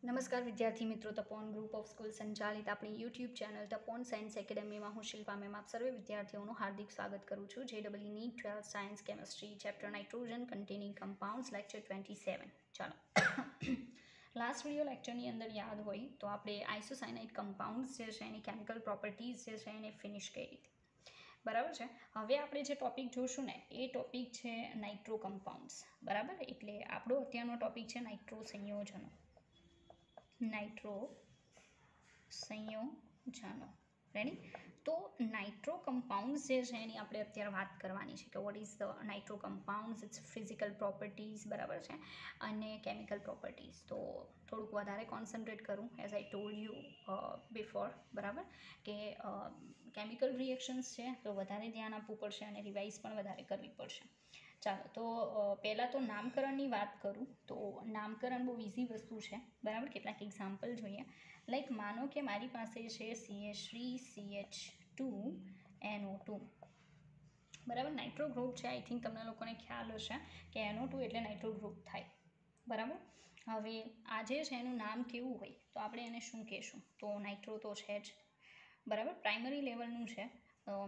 નમસ્કાર વિદ્યાર્થી મિત્રો, તપોન ગ્રુપ ઓફ સ્કૂલ સંચાલિત આપણી યુટ્યુબ ચેનલ તપોન સાયન્સ એકેડેમીમાં હું શિલ્પા મેમ આપ સર્વે વિદ્યાર્થીઓનું હાર્દિક સ્વાગત કરું છું. JEE NEET 12 science chemistry chapter nitrogen containing compounds lecture 27. ચાલો લાસ્ટ વિડીયો લેક્ચરની અંદર યાદ હોય તો આપણે આઇસોસાયનાઇડ કમ્પાઉન્ડ્સ જે છે એની કેમિકલ પ્રોપર્ટીઝ જે છે એને ફિનિશ કરી હતી, બરાબર છે. હવે આપણે જે ટોપિક જોઈશું ને એ ટોપિક છે નાઇટ્રો કમ્પાઉન્ડ્સ, બરાબર. એટલે આપણો અત્યારનો ટોપિક છે નાઇટ્રો સંયોજનો. નાઇટ્રો સંયોજનો, રેડી. તો નાઇટ્રો કમ્પાઉન્ડ્સ જે છે એની આપણે અત્યારે વાત કરવાની છે કે what is the nitro compounds, its physical properties, બરાબર છે, અને કેમિકલ પ્રોપર્ટીઝ. તો થોડુંક વધારે કોન્સન્ટ્રેટ કરું as I told you before, બરાબર, કે કેમિકલ રિએક્શન્સ છે તો વધારે ધ્યાન આપવું પડશે અને રિવાઇઝ પણ વધારે કરવી પડશે. ચાલો, તો પહેલાં તો નામકરણની વાત કરું તો નામકરણ બહુ ઇઝી વસ્તુ છે, બરાબર. કેટલાક એક્ઝામ્પલ જોઈએ. લાઈક માનો કે મારી પાસે છે CH3CH2NO2, બરાબર. નાઇટ્રો ગ્રુપ છે. આઈ થિંક તમને લોકોને ખ્યાલ હશે કે NO2 એટલે નાઇટ્રો ગ્રુપ થાય, બરાબર. હવે આ જે છે એનું નામ કેવું હોય તો આપણે એને શું કહેશું? તો નાઇટ્રો તો છે જ, બરાબર. પ્રાઇમરી લેવલનું છે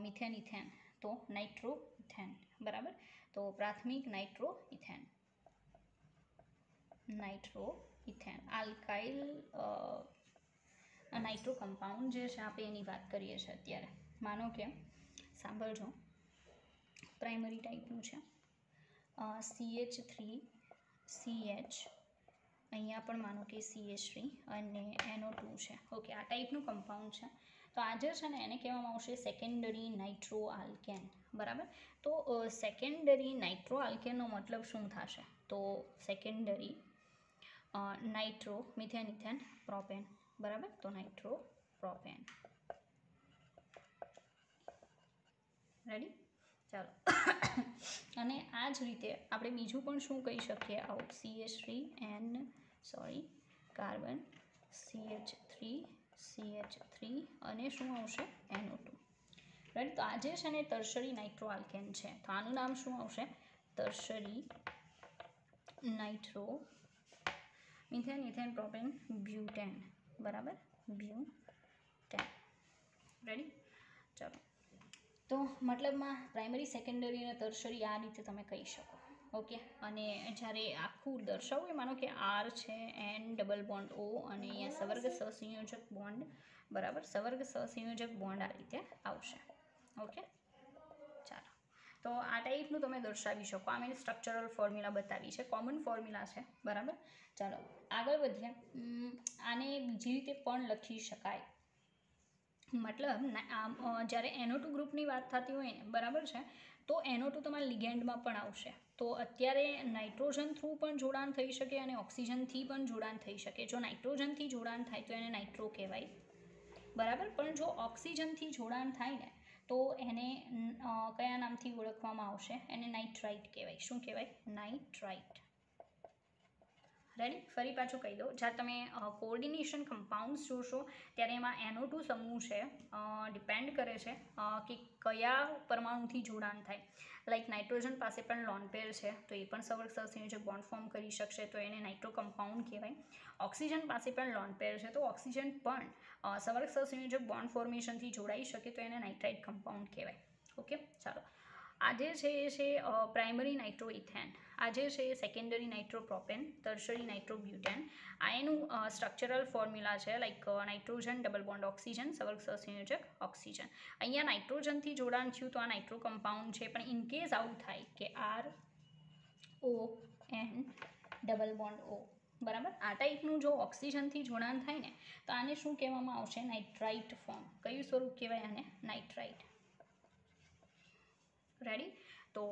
મિથેન ઇથેન, તો નાઇટ્રો ઇથેન, બરાબર. તો પ્રાથમિક nitro ethane, nitro ethane. Alkyl nitro compound જે છે આપણે એની વાત કરીએ છીએ અત્યારે. માનો કે સાંભળજો, પ્રાઇમરી ટાઈપનું છે CH3CH, અહીંયા પણ માનો કે CH3 અને NO2 છે. ઓકે, આ ટાઈપનું કમ્પાઉન્ડ છે. તો આ જે છે ને એને કહેવામાં આવશે સેકન્ડરી નાઇટ્રો આલ્કેન, બરાબર. તો સેકન્ડરી નાઇટ્રો આલ્કેનનો મતલબ શું થશે? તો secondary nitro methane ethane propane, બરાબર. તો નાઇટ્રો પ્રોપેન, રેડી. ચાલો અને આ જ રીતે આપણે બીજું પણ શું કહી શકીએ? આઉટ કાર્બન CH3 અને શું આવશે? NO2, right. તો આ જે છે ને ટર્શરી નાઇટ્રો આલ્કેન છે. તો આનું નામ શું આવશે? Tertiary nitro methane ethane propane butane, બરાબર. Butane, ready. ચાલો, તો મતલબમાં પ્રાઇમરી, સેકન્ડરી અને ટર્શરી આ રીતે તમે કહી શકો. ઓકે, અને જ્યારે આખું દર્શાવવું માનો કે R છે, N ડબલ બોન્ડ O અને અહીંયા સવર્ગ સહસંયોજક બોન્ડ, બરાબર. સવર્ગ સહસંયોજક બોન્ડ આ રીતે આવશે. ઓકે, ચાલો, તો આ ટાઈપનું તમે દર્શાવી શકો. આ મેં સ્ટ્રક્ચરલ ફોર્મ્યુલા બતાવી છે, કોમન ફોર્મ્યુલા છે, બરાબર. ચાલો આગળ વધીએ. આને બીજી રીતે પણ લખી શકાય. મતલબ જ્યારે NO2 ગ્રુપની વાત થતી હોય ને, બરાબર છે, તો NO2 તમારા લિગેન્ડમાં પણ આવશે. તો અત્યારે નાઇટ્રોજન થ્રુ પણ જોડાણ થઈ શકે અને ઓક્સિજનથી પણ જોડાણ થઈ શકે. જો નાઇટ્રોજનથી જોડાણ થાય તો એને નાઇટ્રો કહેવાય, બરાબર. પણ જો ઓક્સિજનથી જોડાણ થાય ને તો એને કયા નામથી ઓળખવામાં આવશે? એને નાઇટ્રાઇટ કહેવાય. શું કહેવાય? Nitrite, ready. ફરી પાછું કહી દો, જ્યારે તમે કોઓર્ડિનેશન કમ્પાઉન્ડ્સ જોશો ત્યારે એમાં NO2 સમૂહ છે, ડિપેન્ડ કરે છે કે કયા પરમાણુથી જોડાણ થાય. લાઈક નાઇટ્રોજન પાસે પણ લોન પેર છે તો એ પણ સવર્ગ સહસંયોજક બોન્ડ ફોર્મ કરી શકશે, તો એને નાઇટ્રો કમ્પાઉન્ડ કહેવાય. ઓક્સિજન પાસે પણ લોન પેર છે તો ઓક્સિજન પણ સવર્ગ સહસંયોજક બોન્ડ ફોર્મેશનથી જોડાઈ શકે તો એને નાઇટ્રાઇટ કમ્પાઉન્ડ કહેવાય. ઓકે, ચાલો. આજે છે એ છે પ્રાઇમરી નાઇટ્રો ઇથેન, આજે છે એ secondary nitro propane, tertiary nitro butane. આ એનું સ્ટ્રક્ચરલ ફોર્મ્યુલા છે. Like nitrogen double bond oxygen, સવર્ગ સહસંયોજક ઓક્સિજન. અહીંયા નાઇટ્રોજનથી જોડાણ થયું તો આ નાઇટ્રો કમ્પાઉન્ડ છે. પણ ઇનકેસ આવું થાય કે RON ડબલ બોન્ડ O, બરાબર, આ ટાઈપનું જો ઓક્સિજનથી જોડાણ થાય ને તો આને શું કહેવામાં આવશે? Nitrite form. કયું સ્વરૂપ કહેવાય આને? Nitrite, ready. તો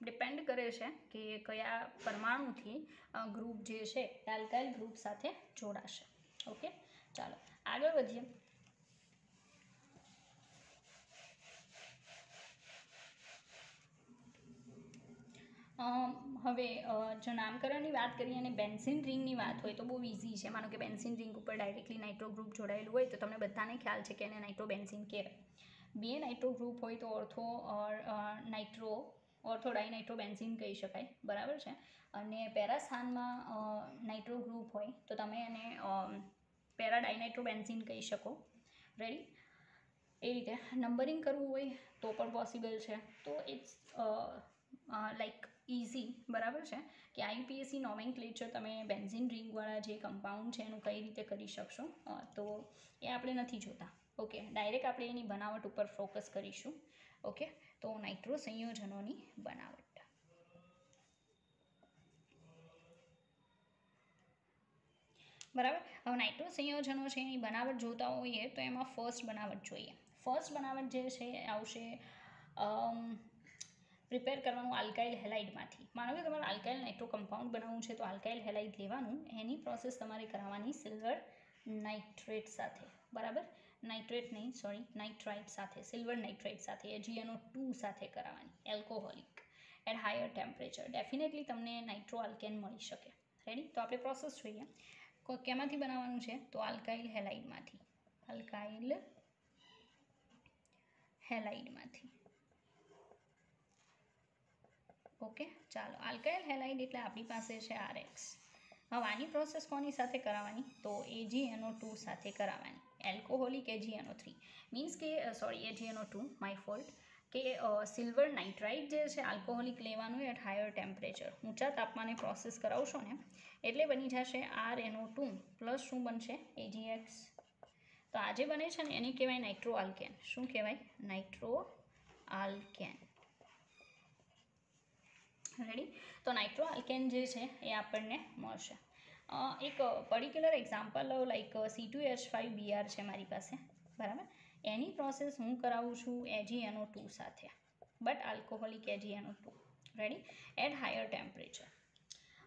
ડિપેન્ડ કરે છે કે કયા પરમાણુથી ગ્રુપ જે છે આલ્કાઇલ ગ્રુપ સાથે જોડાશે. ઓકે, ચાલો આગળ વધીએ. હવે જો નામકરણની વાત કરીએ અને બેન્ઝિન રિંગની વાત હોય તો બહુ ઇઝી છે. માનો કે બેન્ઝિન રિંગ ઉપર ડાયરેક્ટલી નાઇટ્રો ગ્રુપ જોડાયેલું હોય તો તમને બધાને ખ્યાલ છે કે એને નાઇટ્રો બેન્ઝિન કહેવાય. બે નાઇટ્રો ગ્રુપ હોય તો ઓર્થો નાઇટ્રો ઓર્થો ડાયનાઇટ્રોબેન્ઝીન કહી શકાય, બરાબર છે. અને પેરા સ્થાનમાં નાઇટ્રો ગ્રુપ હોય તો તમે એને પેરા ડાયનાઇટ્રોબેન્ઝીન કહી શકો. રેડી. એ રીતે નંબરિંગ કરવું હોય તો પણ પોસિબલ છે. તો ઇટ્સ લાઈક ઇઝી, બરાબર છે, કે આઈયુપીએસસી નોમેનક્લેચર તમે બેન્ઝીન રિંગવાળા જે કમ્પાઉન્ડ છે એનું કઈ રીતે કરી શકશો, તો એ આપણે નથી જોતા. ઓકે, ડાયરેક્ટ આપણે એની બનાવટ ઉપર ફોકસ કરીશું. ઓકે, તો નાઇટ્રો સંયોજનોની બનાવટ. બરાબર. હવે નાઇટ્રો સંયોજનો છે એની બનાવટ જોતા હોઈએ તો એમાં ફર્સ્ટ બનાવટ જોઈએ. ફર્સ્ટ બનાવટ જે છે આવશે પ્રિપેર કરવાનું આલ્કાઇલ હેલાઇડમાંથી. માનો કે તમારે આલ્કાઇલ નાઇટ્રો કમ્પાઉન્ડ બનાવવું છે તો આલ્કાઇલ હેલાઇડ લેવાનું, એની પ્રોસેસ તમારે કરાવવાની સિલ્વર નાઇટ્રેટ સાથે. બરાબર, નાઇટ્રેટ નહીં, સોરી, નાઇટ્રાઇટ સાથે, સિલ્વર નાઇટ્રેટ સાથે, AgNO2 સાથે કરાવવાની, એલ્કોહોલિક એટ હાયર ટેમ્પરેચર. ડેફિનેટલી તમને નાઇટ્રો આલ્કેન મળી શકે. રેડી. તો આપણે પ્રોસેસ જોઈએ. કેમાંથી બનાવવાનું છે તો આલ્કાઇલ હેલાઇડમાંથી. આલ્કાઇલ હેલાઇડમાંથી. ઓકે, ચાલો. આલ્કાઇલ હેલાઇડ એટલે આપણી પાસે છે RX. હવે આની પ્રોસેસ કોની સાથે કરાવવાની તો AgNO2 સાથે કરાવવાની. એલ્કોહોલિક AgNO3 મીન્સ કે સોરી AgNO2, માય ફોલ્ટ, કે સિલ્વર નાઇટ્રાઇટ જે છે આલ્કોહોલિક લેવાનું એટ હાયર ટેમ્પરેચર. ઊંચા તાપમાને પ્રોસેસ કરાવશો ને એટલે બની જશે RNO2 પ્લસ શું બનશે AgX. તો આ જે બને છે ને એને કહેવાય નાઇટ્રો આલ્કેન. શું કહેવાય? Nitro alkane. રેડી. તો નાઇટ્રો આલ્કેન જે છે એ આપણને મળશે. એક પર્ટિક્યુલર એક્ઝામ્પલ લો, લાઈક C2H5Br છે મારી પાસે, બરાબર. એની પ્રોસેસ હું કરાવું છું AgNO2 સાથે, but alcoholic AgNO2. Ready. At higher temperature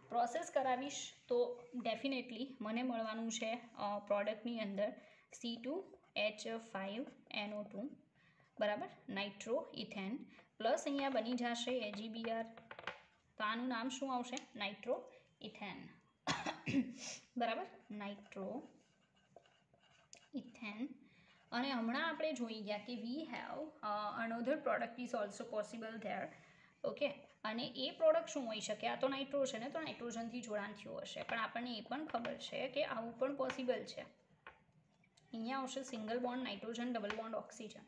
process કરાવીશ તો ડેફિનેટલી મને મળવાનું છે પ્રોડક્ટની અંદર C2H5NO2, બરાબર, નાઇટ્રો ઇથેન પ્લસ અહીંયા બની જશે AgBr. તો આનું નામ શું આવશે? Nitro ethane. બરાબર, નાઇટ્રો ઇથેન. અને હમણાં આપણે જોઈ ગયા કે we have another product is also possible there. Okay, અને એ પ્રોડક્ટ શું હોઈ શકે? આ તો નાઇટ્રો છે ને, તો નાઇટ્રોજનથી જોડાણ થયું હશે, પણ આપણને એ પણ ખબર છે કે આવું પણ પોસિબલ છે. અહીંયા આવશે single bond nitrogen, double bond oxygen.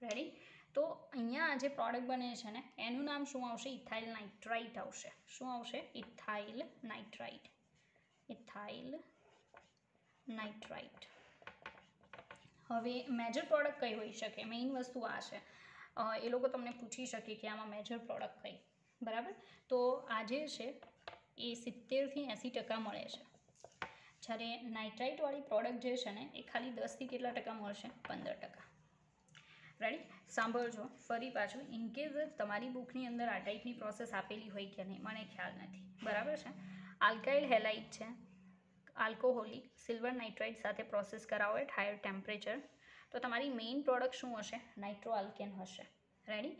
Ready. તો અહીંયા આ જે પ્રોડક્ટ બને છે ને એનું નામ શું આવશે? ઇથાઇલ નાઇટ્રાઇટ આવશે. શું આવશે? Ethyl nitrite. Ethyl nitrite. હવે મેજર પ્રોડક્ટ કઈ હોઈ શકે? મેઇન વસ્તુ આ છે. એ લોકો તમને પૂછી શકે કે આમાં મેજર પ્રોડક્ટ કઈ, બરાબર. તો આ જે છે એ 70થી 80% મળે છે, જ્યારે નાઇટ્રાઇટવાળી પ્રોડક્ટ જે છે ને એ ખાલી 10થી કેટલા ટકા મળશે? 15%. રેડી. સાંભળજો ફરી પાછું, ઇનકેસ તમારી બુકની અંદર આ ટાઈપની પ્રોસેસ આપેલી હોય કે નહીં મને ખ્યાલ નથી, બરાબર છે. આલ્કાઇલ હેલાઇડ છે, આલ્કોહોલિક સિલ્વર નાઇટ્રાઇટ સાથે પ્રોસેસ કરાવો એટ હાયર ટેમ્પરેચર, તો તમારી મેઇન પ્રોડક્ટ શું હશે? નાઇટ્રો આલ્કેન હશે. રેડી.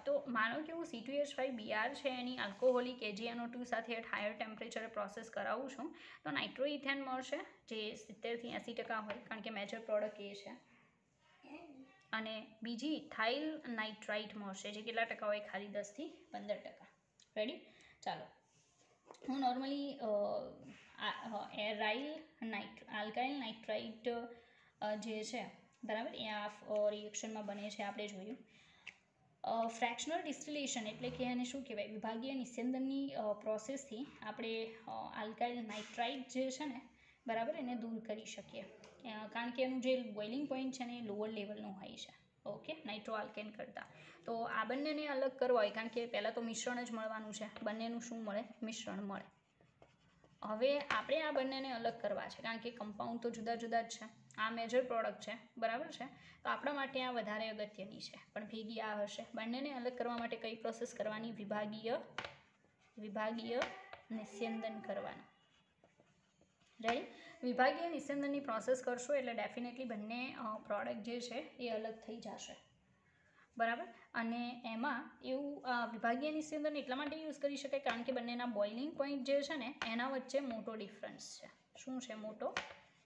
તો માનો કે હું C2H5Br છે એની આલ્કોહોલિક AgNO2 સાથે એટ હાયર ટેમ્પરેચરે પ્રોસેસ કરાવું છું તો નાઇટ્રો ઇથેન મળશે જે 70થી 80% હોય, કારણ કે મેજર પ્રોડક્ટ એ છે. અને બીજી ઇથાઇલ નાઇટ્રાઇટ મળશે જે કેટલા ટકા હોય? ખાલી 10થી 15%. રેડી. ચાલો, હું નોર્મલી આલ્કાઇલ નાઇટ્રાઇટ જે છે, બરાબર, એ આ રિએક્શનમાં બને છે આપણે જોયું. ફ્રેક્શનલ ડિસ્ટિલેશન એટલે કે એને શું કહેવાય? વિભાગીય નિસ્યંદનની પ્રોસેસથી આપણે આલ્કાઇલ નાઇટ્રાઇટ જે છે ને, બરાબર, એને દૂર કરી શકીએ, કારણ કે એનું જે બોઇલિંગ પોઈન્ટ છે ને એ લોઅર લેવલનું હોય છે. ઓકે, નાઇટ્રો આલ્કેન કરતાં. તો આ બંનેને અલગ કરવા હોય, કારણ કે પહેલાં તો મિશ્રણ જ મળવાનું છે, બંનેનું શું મળે? મિશ્રણ મળે. હવે આપણે આ બંનેને અલગ કરવા છે, કારણ કે કમ્પાઉન્ડ તો જુદા જુદા જ છે. આ મેજર પ્રોડક્ટ છે, બરાબર છે, તો આપણા માટે આ વધારે અગત્યની છે, પણ ભેગી આ હશે. બંનેને અલગ કરવા માટે કઈ પ્રોસેસ કરવાની? વિભાગીય નિસ્યંદન કરવાનું. રાઈટ. વિભાગીય નિસ્યંદનની પ્રોસેસ કરશો એટલે ડેફિનેટલી બંને પ્રોડક્ટ જે છે એ અલગ થઈ જશે, બરાબર. અને એમાં એવું વિભાગીય નિસ્યંદન એટલા માટે યુઝ કરી શકાય કારણ કે બંનેના બોઇલિંગ પોઈન્ટ જે છે ને એના વચ્ચે મોટો ડિફરન્સ છે. શું છે? મોટો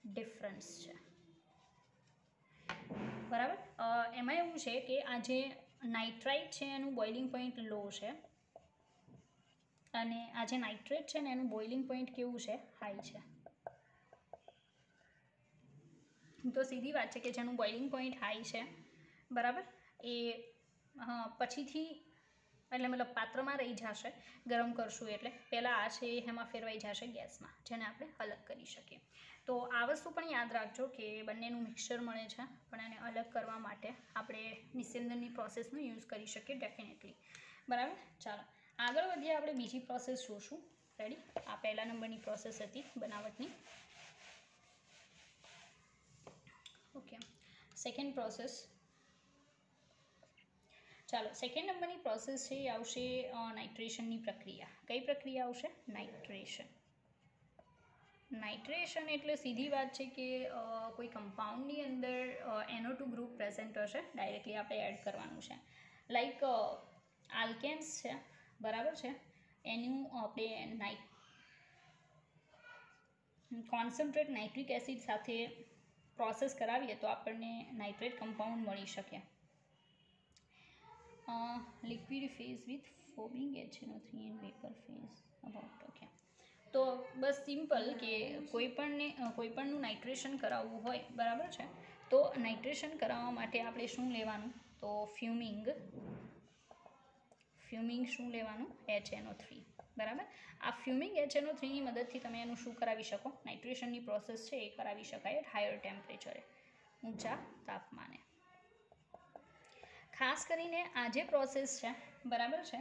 ડિફરન્સ છે, બરાબર. એમાં એવું છે કે આ જે નાઇટ્રાઇટ છે એનું બોઇલિંગ પોઈન્ટ લો છે અને આ જે નાઇટ્રેટ છે ને એનું બોઇલિંગ પોઈન્ટ કેવું છે? હાઈ છે. તો સીધી વાત છે કે જેનું બોઇલિંગ પોઈન્ટ હાઈ છે, બરાબર, એ પછીથી એટલે મતલબ પાત્રમાં રહી જશે ગરમ કરશું એટલે. પહેલાં આ છે એમાં ફેરવાઈ જશે ગેસમાં, જેને આપણે અલગ કરી શકીએ. તો આ વસ્તુ પણ યાદ રાખજો કે બંનેનું મિક્સચર મળે છે, પણ એને અલગ કરવા માટે આપણે નિસ્યંદનની પ્રોસેસનો યુઝ કરી શકીએ ડેફિનેટલી. બરાબર, ચાલો આગળ વધીએ. આપણે બીજી પ્રોસેસ જોશું. રેડી? આ પહેલા નંબરની પ્રોસેસ હતી બનાવટની. Okay, second process. ચાલો, સેકન્ડ નંબરની પ્રોસેસ છે એ આવશે નાઇટ્રેશનની પ્રક્રિયા. કઈ પ્રક્રિયા આવશે? નાઇટ્રેશન. નાઇટ્રેશન એટલે સીધી વાત છે કે કોઈ કમ્પાઉન્ડની અંદર NO2 ગ્રુપ પ્રેઝન્ટ હશે, ડાયરેક્ટલી આપણે એડ કરવાનું છે. લાઈક આલ્કેન્સ છે, બરાબર છે, એનું આપણે કોન્સન્ટ્રેટ નાઇટ્રિક એસિડ સાથે પ્રોસેસ કરાવીએ તો આપણને નાઇટ્રેટ કમ્પાઉન્ડ મળી શકે. Liquid phase with foaming HNO3 and vapour phase about. Okay, તો બસ સિમ્પલ કે કોઈપણનું નાઇટ્રેશન કરાવવું હોય, બરાબર છે, તો નાઇટ્રેશન કરાવવા માટે આપણે શું લેવાનું? તો ફ્યુમિંગ શું લેવાનું? HNO3. બરાબર, આ ફ્યુમિંગ HNO3ની મદદથી તમે એનું શું કરાવી શકો? નાઇટ્રેશનની પ્રોસેસ છે એ કરાવી શકાય એટ હાયર ટેમ્પરેચરે, ઊંચા તાપમાને. ખાસ કરીને આ જે પ્રોસેસ છે, બરાબર છે,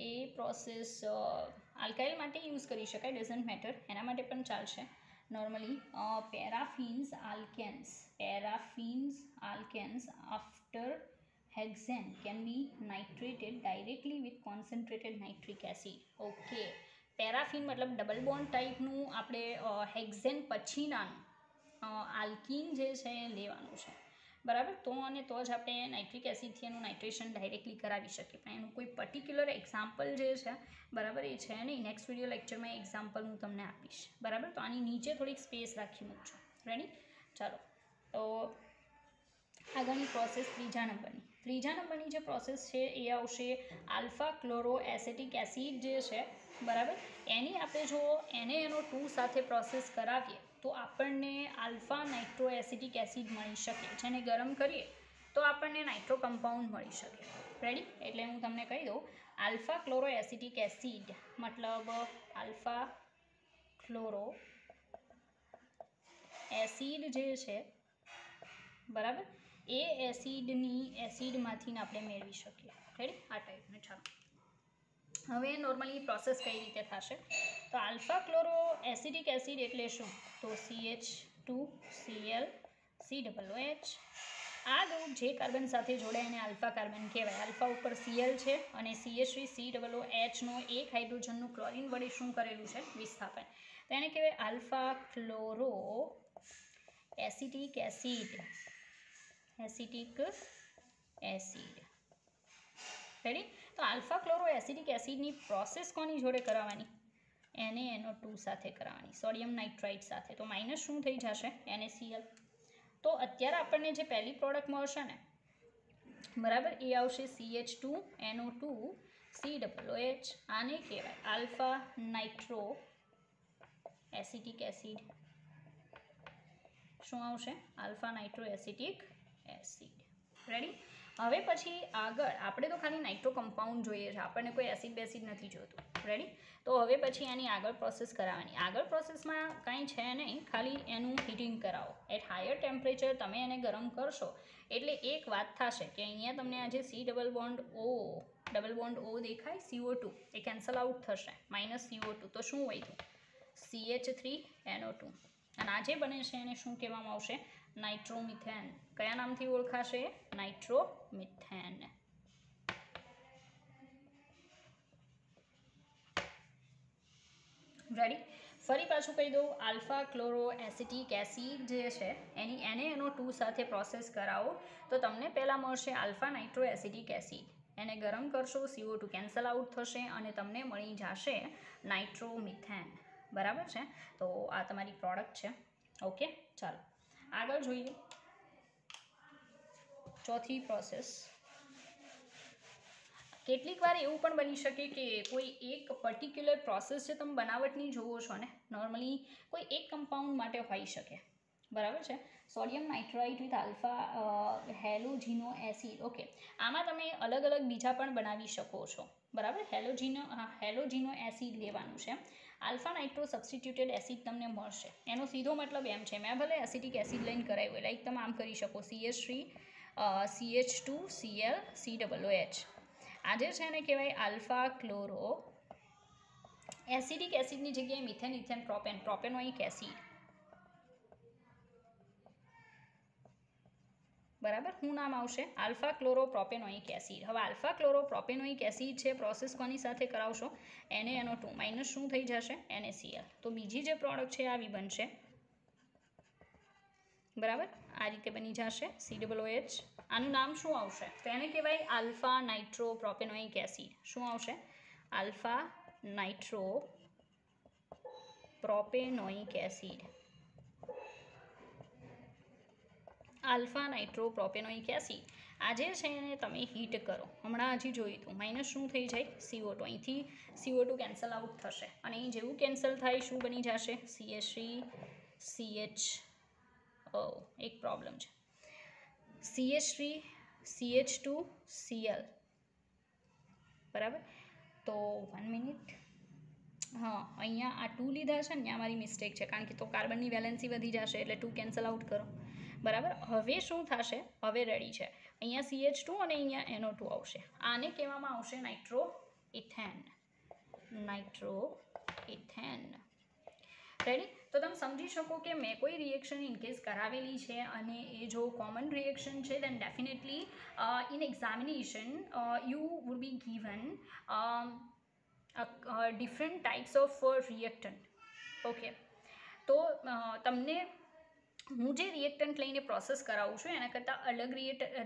એ પ્રોસેસ આલ્કાઇલ માટે યુઝ કરી શકાય, ડઝન્ટ મેટર, એના માટે પણ ચાલશે. Normally paraffins alkanes after hexane can be nitrated directly with concentrated nitric acid. Okay, paraffin મતલબ ડબલ બોન્ડ ટાઈપનું આપણે હેક્ઝેન પછીનાનું આલ્કીન જે છે એ લેવાનું છે, બરાબર. તો અને તો જ આપણે નાઇટ્રિક એસિડથી એનું નાઇટ્રેશન ડાયરેક્ટલી કરાવી શકીએ. પણ એનું કોઈ પર્ટિક્યુલર એક્ઝામ્પલ જે છે, બરાબર, એ છે નહીં. નેક્સ્ટ વિડીયો લેક્ચરમાં એક્ઝામ્પલ હું તમને આપીશ, બરાબર. તો આની નીચે થોડીક સ્પેસ રાખી મૂકજો. રેડી? ચાલો, તો આગળની પ્રોસેસ ત્રીજા નંબરની જે પ્રોસેસ છે એ આવશે આલ્ફા ક્લોરો એસેટિક એસિડ જે છે, બરાબર, એની આપણે જો NaNO2 સાથે પ્રોસેસ કરાવીએ તો આપણને આલ્ફા નાઇટ્રો એસિટિક એસિડ મળી શકે, જેને ગરમ કરીએ તો આપણને નાઇટ્રો કમ્પાઉન્ડ મળી શકે. રેડી? એટલે હું તમને કહી દઉં, આલ્ફા ક્લોરો એસિટિક એસિડ મતલબ આલ્ફા ક્લોરો એસિડ જે છે, બરાબર, એ એસિડમાંથી આપણે મેળવી શકીએ. રેડી? આ ટાઈપનું. ચાલો, હવે નોર્મલી પ્રોસેસ કઈ રીતે થશે? તો આલ્ફા ક્લોરો એસિડિક એસિડ એટલે શું? તો CH2Cl COOH. આ ગ્રુપ જે કાર્બન સાથે જોડાય એને આલ્ફા કાર્બન કહેવાય. આલ્ફા ઉપર Cl છે અને CH3COOH નો એક હાઇડ્રોજનનું ક્લોરિન વડે શું કરેલું છે? વિસ્થાપન. તો એને કહેવાય alpha chloro acetic acid. Ready? તો આલ્ફા ક્લોરો એસિડિક એસિડની પ્રોસેસ કોની જોડે કરાવવાની? NaNO2 સાથે કરાવવાની, સોડિયમ નાઇટ્રાઇટ સાથે. તો માઇનસ શું થઈ જશે? NaCl. તો અત્યારે આપણને જે પહેલી પ્રોડક્ટ મળશે ને, બરાબર, એ આવશે CH2NO2 COOH. આને કહેવાય આલ્ફા નાઇટ્રો એસિટિક એસિડ. શું આવશે? Alpha nitro acetic acid. Ready? હવે પછી આગળ આપણે તો ખાલી નાઇટ્રો કમ્પાઉન્ડ જોઈએ છે, આપણને કોઈ એસિડ બેસિડ નથી જોતું. રેડી? તો હવે પછી આની આગળ પ્રોસેસ કરાવવાની. આગળ પ્રોસેસમાં કાંઈ છે નહીં, ખાલી એનું હીટિંગ કરાવો એટ હાયર ટેમ્પરેચર. તમે એને ગરમ કરશો એટલે એક વાત થશે કે અહીંયા તમને આ જે ડબલ બોન્ડ ઓ દેખાય, CO2, એ કેન્સલ આઉટ થશે, -CO2. તો શું વધ્યું? CH3NO2. અને આ જે બને છે એને શું કહેવામાં આવશે? નાઇટ્રોમિથેન. કયા નામથી ઓળખાશે? નાઇટ્રોમિથેન. રેડી? ફરી પાછું કહી દઉં, આલ્ફા ક્લોરો એસિટિક એસિડ જે છે એની NaNO2 સાથે પ્રોસેસ કરાવો તો તમને પહેલાં મળશે આલ્ફા નાઇટ્રો એસિટિક એસિડ. એને ગરમ કરશો, CO2 કેન્સલ આઉટ થશે અને તમને મળી જશે નાઇટ્રોમિથેન. બરાબર છે? તો આ તમારી પ્રોડક્ટ છે. ઓકે, ચાલો આગળ જોઈએ ચોથી પ્રોસેસ. કેટલીક વાર એવું પણ બની શકે કે કોઈ એક પર્ટિક્યુલર પ્રોસેસ જે તમે બનાવટની જોવો છો ને નોર્મલી કોઈ એક કમ્પાઉન્ડ માટે હોઈ શકે, બરાબર છે. Sodium nitrite with alpha halogeno acid, okay, આમાં તમે અલગ અલગ બીજા પણ બનાવી શકો છો, બરાબર. હેલોજીનો એસિડ લેવાનું છે. આલ્ફા નાઇટ્રો સબસ્ટિટ્યુટેડ એસિડ તમને મળશે. એનો સીધો મતલબ એમ છે, મેં ભલે એસિટિક એસિડ લઈને કરાવ્યું હોય, લાઈક તમે આમ કરી શકો CH3 CH2Cl COOH. આજે છે એને કહેવાય આલ્ફા ક્લોરો એસિડિક એસિડની જગ્યાએ મિથેન ઇથેન પ્રોપેનોઇક એસિડ, બરાબર. શું નામ આવશે? Alpha chloro propanoic acid. હવે આલ્ફા ક્લોરો પ્રોપેનોઇક એસિડ છે, પ્રોસેસ કોની સાથે કરાવશો? NaNO2 માઇનસ શું થઈ જશે? NaCl. તો બીજી જે પ્રોડક્ટ છે આવી બનશે, બરાબર. આ રીતે બની જશે COOH. આનું નામ શું આવશે? તો એને કહેવાય આલ્ફા નાઇટ્રો પ્રોપેનોઇક એસિડ. શું આવશે? Alpha nitro propanoic acid. Alpha nitro propanoic acid. આજે છે એને તમે હીટ કરો, હમણાં હજી જોયું હતું, માઇનસ શું થઈ જાય? CO2. અહીંથી CO2 કેન્સલ આઉટ થશે અને અહીં જેવું કેન્સલ થાય શું બની જશે? CH3CH. એક પ્રોબ્લેમ છે, CH3CH2Cl, બરાબર. તો 1 મિનિટ, હા, અહીંયા આ 2 લીધા છે ને, ત્યાં મારી મિસ્ટેક છે, કારણ કે તો કાર્બનની વેલેન્સી વધી જશે એટલે 2 કેન્સલ આઉટ કરો, બરાબર. હવે શું થશે? હવે રેડી છે, અહીંયા CH2 અને અહીંયા NO2 આવશે. આને કહેવામાં આવશે નાઇટ્રો ઇથેન. રેડી. તો તમે સમજી શકો કે મેં કોઈ રિએક્શન ઇનકેસ કરાવેલી છે અને એ જો કોમન રિએક્શન છે then definitely in examination you would be given different types of reactant. Okay, તો તમને હું જે રિએક્ટન્ટ લઈને પ્રોસેસ કરાવું છું એના કરતાં અલગ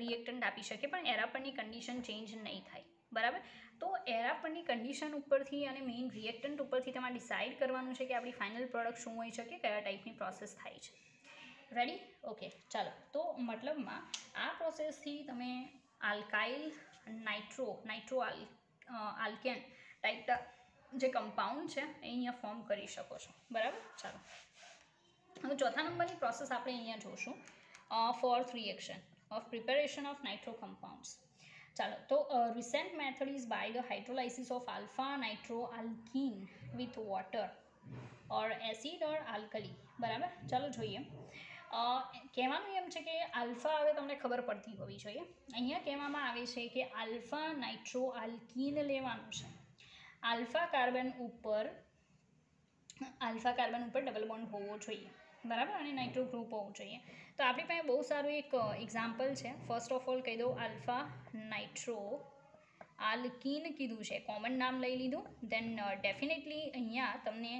રિએક્ટન્ટ આપી શકે, પણ એરા પરની કન્ડિશન ચેન્જ નહીં થાય, બરાબર. તો એરા પરની કન્ડિશન ઉપરથી અને મેઇન રિએક્ટન્ટ ઉપરથી તમારે ડિસાઇડ કરવાનું છે કે આપણી ફાઇનલ પ્રોડક્ટ શું હોઈ શકે, કયા ટાઈપની પ્રોસેસ થાય છે. રેડી? ઓકે, ચાલો. તો મતલબમાં આ પ્રોસેસથી તમે આલ્કાઇલ નાઇટ્રો આલ્કેન ટાઈપ જે કમ્પાઉન્ડ છે એ અહીંયા ફોર્મ કરી શકો છો, બરાબર. ચાલો, હવે ચોથા નંબરની પ્રોસેસ આપણે અહીંયા જોશું, fourth reaction of preparation of nitro compounds. ચાલો, તો recent method is by the hydrolysis of alpha nitro alkene with water or acid or alkali, બરાબર. ચાલો જોઈએ. કહેવાનું એમ છે કે આલ્ફા, હવે તમને ખબર પડતી હોવી જોઈએ, અહીંયા કહેવામાં આવે છે કે આલ્ફા નાઇટ્રો આલ્કીન લેવાનું છે. આલ્ફા કાર્બન ઉપર ડબલ બોન્ડ હોવો જોઈએ, બરાબર, અને નાઇટ્રો ગ્રુપ હોવું જોઈએ. તો આપણી પાસે બહુ સારું એક એક્ઝામ્પલ છે. ફર્સ્ટ ઓફ ઓલ કહી દઉં, આલ્ફા નાઇટ્રો આલ્કીન કીધું છે, કોમન નામ લઈ લીધું. દેન ડેફિનેટલી અહીંયા તમને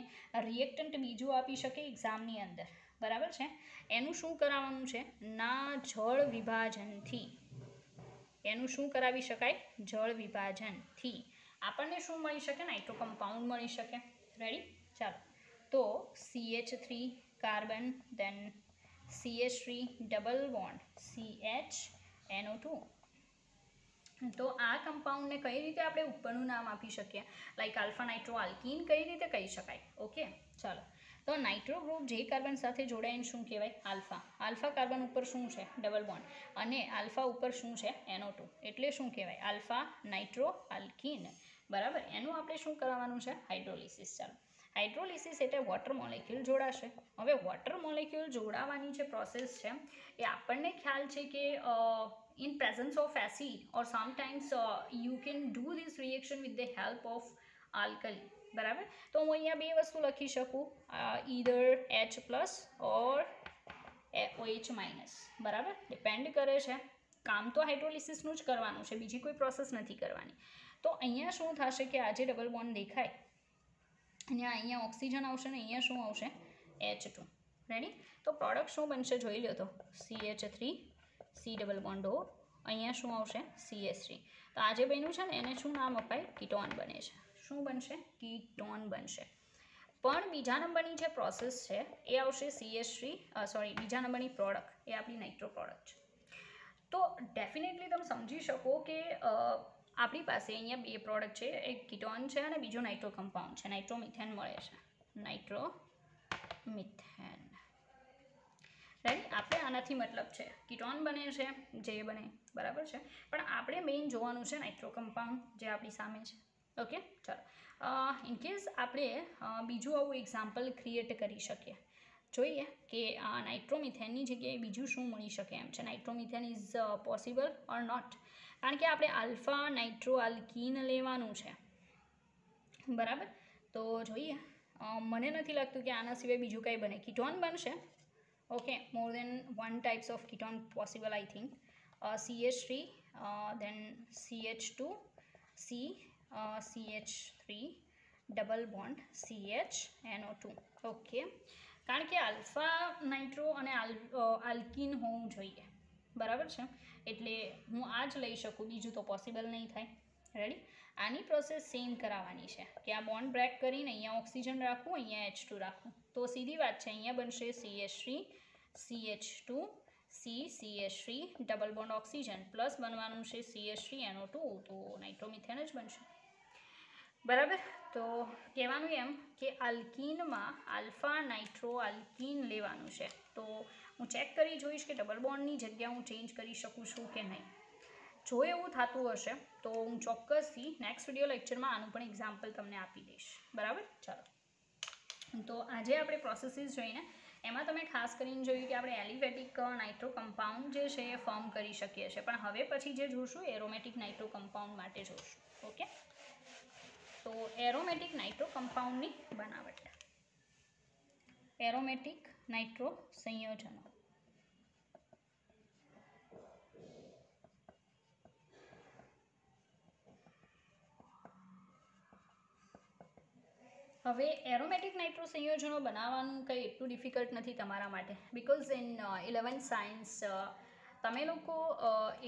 રિએક્ટન્ટ બીજું આપી શકે એક્ઝામની અંદર, બરાબર છે. એનું શું કરાવવાનું છે? ના જળ વિભાજનથી. એનું શું કરાવી શકાય? જળ વિભાજનથી આપણને શું મળી શકે? નાઇટ્રો કમ્પાઉન્ડ મળી શકે. રેડી? ચાલો, તો CH3 કાર્બન, દેન CH3 ડબલ બોન્ડ CHNO2. તો આ કમ્પાઉન્ડને કઈ રીતે આપણે ઉપરનું નામ આપી શકીએ? લાઈક આલ્ફા નાઇટ્રો આલ્કીન કઈ રીતે કહી શકાય? ઓકે, ચાલો. તો નાઇટ્રો ગ્રુપ જે કાર્બન સાથે જોડાઈને શું કહેવાય? આલ્ફા. આલ્ફા કાર્બન ઉપર શું છે? ડબલ બોન્ડ, અને આલ્ફા ઉપર શું છે? NO2, એટલે શું કહેવાય? આલ્ફા નાઇટ્રો આલ્કીન, બરાબર. એનું આપણે શું કરવાનું છે? હાઇડ્રોલિસિસ. ચાલો, હાઇડ્રોલિસિસ એટલે વોટર મોલેક્યુલ જોડાશે. હવે વોટર મોલેક્યુલ જોડાવાની જે પ્રોસેસ છે એ આપણને ખ્યાલ છે કે in presence of acid or sometimes you can do this reaction with the help of alkali, બરાબર. તો હું અહીંયા બે વસ્તુ લખી શકું, either H plus or OH minus, બરાબર. ડિપેન્ડ કરે છે, કામ તો હાઇડ્રોલિસિસનું જ કરવાનું છે, બીજી કોઈ પ્રોસેસ નથી કરવાની. તો અહીંયા શું થશે કે આજે ડબલ બોન્ડ દેખાય અને અહીંયા ઓક્સિજન આવશે ને અહીંયા શું આવશે? H2. રેડી? તો પ્રોડક્ટ શું બનશે જોઈ લો. તો CH3 C double bond O, અહીંયા શું આવશે? CH3. તો આ જે બન્યું છે ને એને શું નામ અપાય? કીટોન બને છે. શું બનશે? કીટોન બનશે. પણ બીજા નંબરની જે પ્રોસેસ છે એ આવશે બીજા નંબરની પ્રોડક્ટ એ આપણી નાઇટ્રો પ્રોડક્ટ છે. તો ડેફિનેટલી તમે સમજી શકો કે આપણી પાસે અહીંયા બે પ્રોડક્ટ છે, એક કીટોન છે અને બીજો નાઇટ્રો કમ્પાઉન્ડ છે, નાઇટ્રોમિથેન મળે છે, નાઇટ્રોમિથેન. રાઈટ, આપણે આનાથી મતલબ છે કીટોન બને છે જે બને, બરાબર છે, પણ આપણે મેઇન જોવાનું છે નાઇટ્રો કમ્પાઉન્ડ જે આપણી સામે છે. ઓકે, ચાલો. ઇનકેસ આપણે બીજું આવું એક્ઝામ્પલ ક્રિએટ કરી શકીએ, જોઈએ કે આ નાઇટ્રોમિથેનની જગ્યાએ બીજું શું મળી શકે એમ છે. નાઇટ્રોમિથેન ઇઝ પોસિબલ ઓર નોટ, કારણ કે આપણે આલ્ફા નાઇટ્રો આલ્કીન લેવાનું છે, બરાબર. તો જોઈએ, મને નથી લાગતું કે આના સિવાય બીજું કંઈ બને. કીટોન બનશે, okay, more than one types of ketone possible, I think. CH3, then CH2, C, CH3, double bond CHNO2. Okay, કારણ કે આલ્ફા નાઇટ્રો અને આલ્કીન હોવું જોઈએ, બરાબર છે, એટલે હું આ જ લઈ શકું, બીજું તો પોસિબલ નહીં થાય. રેડી, આની પ્રોસેસ સેમ કરાવવાની છે કે આ બોન્ડ બ્રેક કરીને અહીંયા ઓક્સિજન રાખવું, અહીંયા H2 રાખવું, તો સીધી વાત છે, અહીંયા બનશે CH3 CH2 C CH3 double bond oxygen plus બનવાનું છે CH3NO2, તો નાઇટ્રોમિથેન જ બનશે, બરાબર. તો કહેવાનું એમ કે આલ્કીનમાં આલ્ફા નાઇટ્રો આલ્કીન લેવાનું છે, તો હું ચેક કરી જોઈશ કે ડબલ બોન્ડની જગ્યા હું ચેન્જ કરી શકું છું કે નહીં. જો એવું થતું હશે તો હું ચોક્કસથી નેક્સ્ટ વિડીયો લેક્ચરમાં આનું પણ એક્ઝામ્પલ તમને આપી દઈશ, બરાબર. ચાલો, તો આજે આપણે પ્રોસેસીસ જોઈને એમાં તમે ખાસ કરીને જોયું કે આપણે એલિફેટિક નાઇટ્રો કમ્પાઉન્ડ જે છે એ ફોર્મ કરી શકીએ છીએ, પણ હવે પછી જે જોશું એરોમેટિક નાઇટ્રો કમ્પાઉન્ડ માટે જોશું. ઓકે, તો એરોમેટિક નાઇટ્રો કમ્પાઉન્ડની બનાવટ, એરોમેટિક નાઇટ્રો સંયોજનો. હવે એરોમેટિક નાઇટ્રો સંયોજનો બનાવવાનું કંઈ એટલું ડિફિકલ્ટ નથી તમારા માટે, બિકોઝ ઇન 11th સાયન્સ તમે લોકો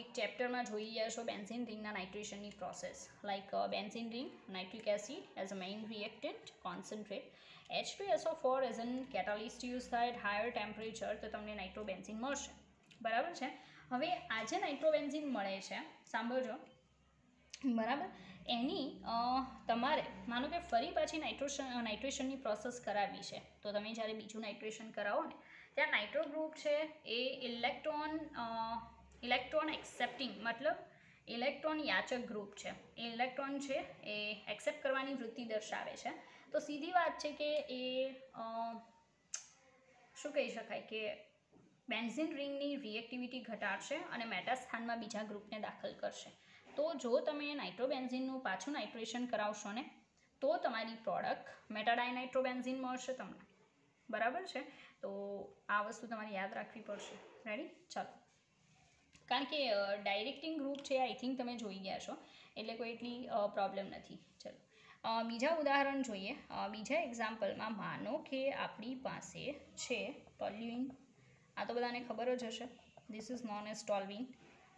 એક ચેપ્ટરમાં જોઈ ગયા છો બેન્ઝીન રિંગના નાઇટ્રેશનની process, like benzene ring, nitric acid as a main reactant, concentrate, H2SO4 as an catalyst use થાય એટ હાયર ટેમ્પરેચર, તો તમને નાઇટ્રોબેન્ઝીન મળશે, બરાબર છે. હવે આજે નાઇટ્રોબેન્ઝીન મળે છે, સાંભળજો, બરાબર, એની તમારે માનો કે ફરી પાછી નાઇટ્રેશનની પ્રોસેસ કરાવવી છે, તો તમે જ્યારે બીજું નાઇટ્રેશન કરાવો ને ત્યાં નાઇટ્રો ગ્રુપ છે એ ઇલેક્ટ્રોન એક્સેપ્ટિંગ, મતલબ ઇલેક્ટ્રોન યાચક ગ્રુપ છે, એ ઇલેક્ટ્રોન છે એ એક્સેપ્ટ કરવાની વૃત્તિ દર્શાવે છે. તો સીધી વાત છે કે એ શું કહી શકાય કે બેન્ઝીન રિંગની રિએક્ટિવિટી ઘટાડશે અને મેટા સ્થાનમાં બીજા ગ્રુપને દાખલ કરશે. તો જો તમે નાઇટ્રોબેન્ઝીનનું પાછું નાઇટ્રેશન કરાવશો ને તો તમારી પ્રોડક્ટ મેટાડાયનાઇટ્રોબેન્ઝીન મળશે તમને, બરાબર છે. તો આ વસ્તુ તમારે યાદ રાખવી પડશે. રેડી, ચાલો, કારણ કે ડાયરેક્ટિંગ ગ્રુપ છે આઈ થિંક તમે જોઈ ગયા છો, એટલે કોઈ એટલી પ્રોબ્લેમ નથી. ચલો, બીજા ઉદાહરણ જોઈએ. બીજા એક્ઝામ્પલમાં માનો કે આપણી પાસે છે ટોલ્યુઇન, આ તો બધાને ખબર જ હશે, this is known as toluene.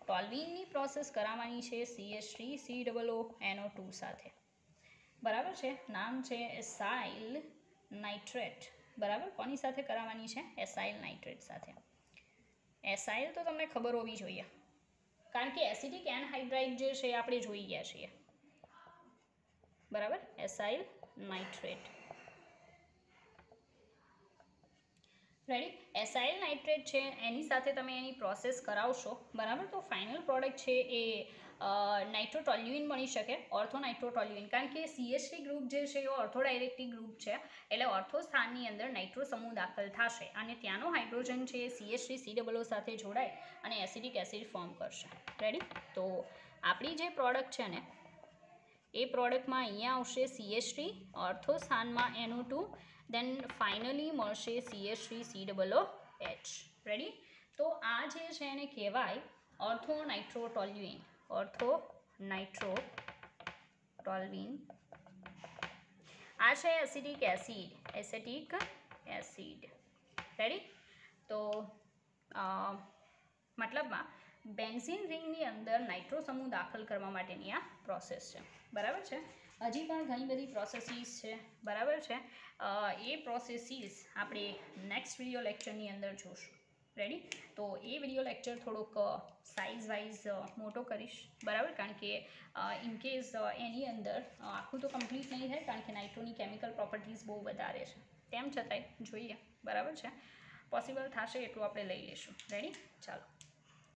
ટોલ્વીનની પ્રોસેસ કરાવવાની છે CH3COO સાથે, બરાબર છે, નામ છે એસાઇલ નાઇટ્રેટ, બરાબર. કોની સાથે કરાવવાની છે? એસાઇલ નાઇટ્રેટ સાથે. એસાઇલ તો તમને ખબર હોવી જોઈએ, કારણ કે એસિડિક એનહાઇડ્રાઇડ જે છે આપણે જોઈ ગયા છીએ, બરાબર, acyl nitrate. Ready, acyl nitrate છે એની સાથે તમે એની પ્રોસેસ કરાવશો, બરાબર, તો ફાઇનલ પ્રોડક્ટ છે એ નાઇટ્રોટોલ્યુઇન મળી શકે, ઓર્થોનાઇટ્રોટોલ્યુઇન, કારણ કે CH3 ગ્રુપ જે છે એ ઓર્થોડાયરેક્ટિક ગ્રુપ છે, એટલે ઓર્થો સ્થાનની અંદર નાઇટ્રો સમૂહ દાખલ થશે અને ત્યાંનો હાઇડ્રોજન છે એ CH3COO સાથે જોડાય અને એસિડિક એસિડ ફોર્મ કરશે. રેડી, તો આપણી જે પ્રોડક્ટ છે ને એ પ્રોડક્ટમાં અહીંયા આવશે CH3, ઓર્થો સ્થાનમાં NO2, દેન ફાઇનલી મળશે CH3COOH. રેડી, તો આ જે છે એને કહેવાય ઓર્થોનાઇટ્રોટોલ્યુઇન, ઓર્થોનાઇટ્રોટોલ્યુઇન. આ છે એસિડિક એસિડ. રેડી, તો મતલબમાં બેન્ઝીન રિંગની અંદર નાઇટ્રો સમૂહ દાખલ કરવા માટેની આ પ્રોસેસ છે, બરાબર છે. હજી પણ ઘણી બધી પ્રોસેસીસ છે, બરાબર છે. એ પ્રોસેસીસ આપણે નેક્સ્ટ વિડીયો લેક્ચરની અંદર જોશું. રેડી? તો એ વિડીયો લેક્ચર થોડોક સાઇઝ વાઇઝ મોટો કરીશ, બરાબર, કારણ કે ઇનકેસ એની અંદર આખું તો કમ્પ્લીટ નહીં થાય, કારણ કે નાઇટ્રોની કેમિકલ પ્રોપર્ટીઝ બહુ વધારે છે. તેમ છતાંય જોઈએ, બરાબર છે, પોસિબલ થશે એટલું આપણે લઈ લઈશું. રેડી? ચાલો.